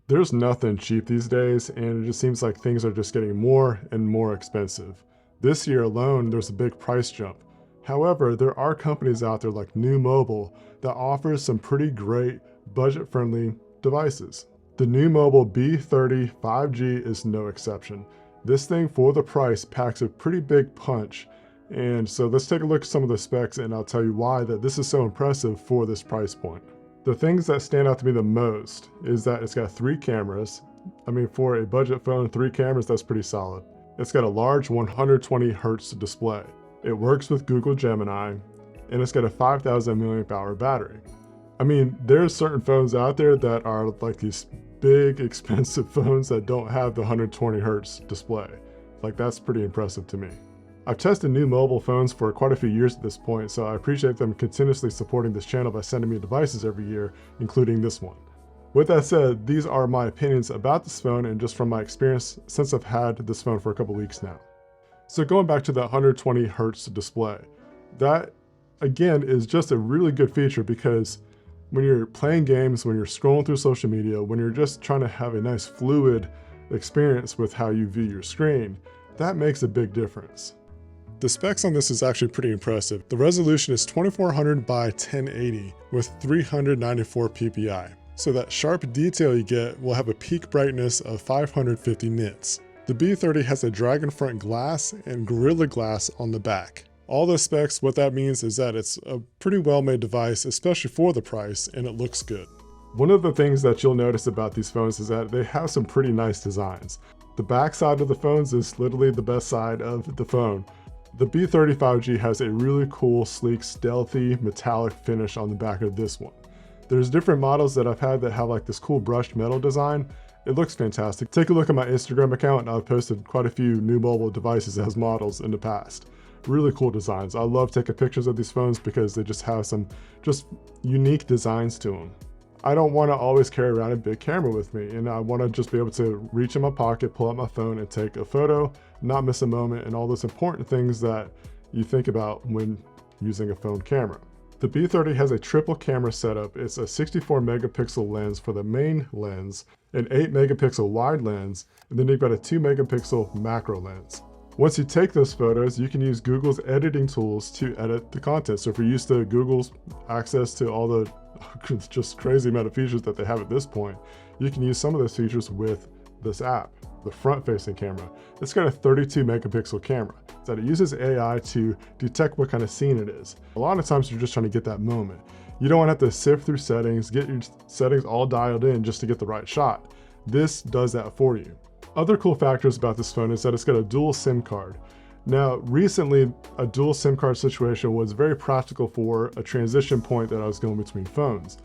There's nothing cheap these days, and it just seems like things are just getting more and more expensive. This year alone, there's a big price jump. However, there are companies out there like NUU Mobile that offers some pretty great budget-friendly devices. The NUU Mobile B30 5G is no exception. This thing for the price packs a pretty big punch. And so let's take a look at some of the specs and I'll tell you why that this is so impressive for this price point. The things that stand out to me the most is that it's got 3 cameras. I mean, for a budget phone, 3 cameras, that's pretty solid. It's got a large 120 Hz display. It works with Google Gemini, and it's got a 5,000 mAh battery. I mean, there's certain phones out there that are like these big, expensive phones that don't have the 120 Hz display. Like, that's pretty impressive to me. I've tested NUU Mobile phones for quite a few years at this point, so I appreciate them continuously supporting this channel by sending me devices every year, including this one. With that said, these are my opinions about this phone and just from my experience since I've had this phone for a couple weeks now. So going back to the 120 Hz display, that again is just a really good feature because when you're playing games, when you're scrolling through social media, when you're just trying to have a nice fluid experience with how you view your screen, that makes a big difference. The specs on this is actually pretty impressive. The resolution is 2400 by 1080 with 394 ppi. So that sharp detail you get will have a peak brightness of 550 nits. The B30 has a dragon front glass and Gorilla Glass on the back. All the specs, what that means is that it's a pretty well-made device, especially for the price, and it looks good. One of the things that you'll notice about these phones is that they have some pretty nice designs. The back side of the phones is literally the best side of the phone. The B30 5G has a really cool, sleek, stealthy, metallic finish on the back of this one. There's different models that I've had that have like this cool brushed metal design. It looks fantastic. Take a look at my Instagram account and I've posted quite a few NUU Mobile devices as models in the past. Really cool designs. I love taking pictures of these phones because they just have some unique designs to them. I don't want to always carry around a big camera with me, and I want to just be able to reach in my pocket, pull out my phone and take a photo, not miss a moment, and all those important things that you think about when using a phone camera. The B30 has a triple camera setup. It's a 64 megapixel lens for the main lens, an 8 megapixel wide lens, and then you've got a 2 megapixel macro lens. Once you take those photos, you can use Google's editing tools to edit the content. So if you're used to Google's access to all the just crazy amount of features that they have at this point, you can use some of those features with this app. The front-facing camera, it's got a 32 megapixel camera that it uses AI to detect what kind of scene it is. A lot of times you're just trying to get that moment. You don't want to have to sift through settings, get your settings all dialed in just to get the right shot. This does that for you. Other cool factors about this phone is that it's got a dual SIM card. Now, recently, a dual SIM card situation was very practical for a transition point that I was going between phones.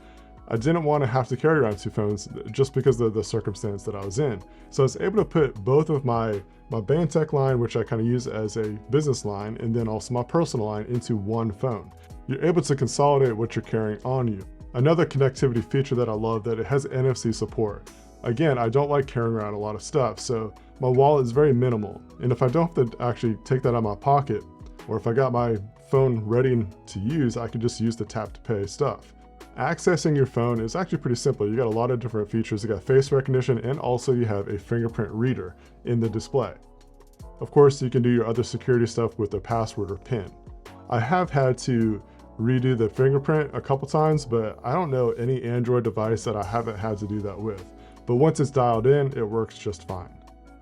I didn't want to have to carry around 2 phones just because of the circumstance that I was in. So I was able to put both of my Bane tech line, which I kind of use as a business line, and then also my personal line into one phone. You're able to consolidate what you're carrying on you. Another connectivity feature that I love that it has NFC support. Again, I don't like carrying around a lot of stuff, so my wallet is very minimal. And if I don't have to actually take that out of my pocket, or if I got my phone ready to use, I can just use the tap to pay stuff. Accessing your phone is actually pretty simple. You got a lot of different features. You got face recognition, and also you have a fingerprint reader in the display. Of course, you can do your other security stuff with a password or PIN. I have had to redo the fingerprint a couple times, but I don't know any Android device that I haven't had to do that with. But once it's dialed in, it works just fine.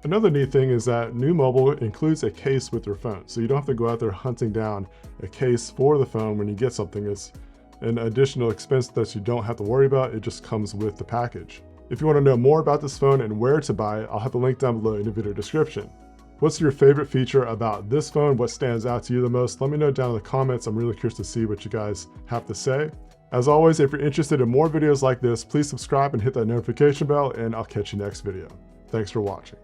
Another neat thing is that NUU Mobile includes a case with your phone, so you don't have to go out there hunting down a case for the phone when you get something. It's an additional expense that you don't have to worry about. It just comes with the package. If you want to know more about this phone and where to buy it, I'll have a link down below in the video description. What's your favorite feature about this phone? What stands out to you the most? Let me know down in the comments. I'm really curious to see what you guys have to say. As always, if you're interested in more videos like this, please subscribe and hit that notification bell, and I'll catch you next video. Thanks for watching.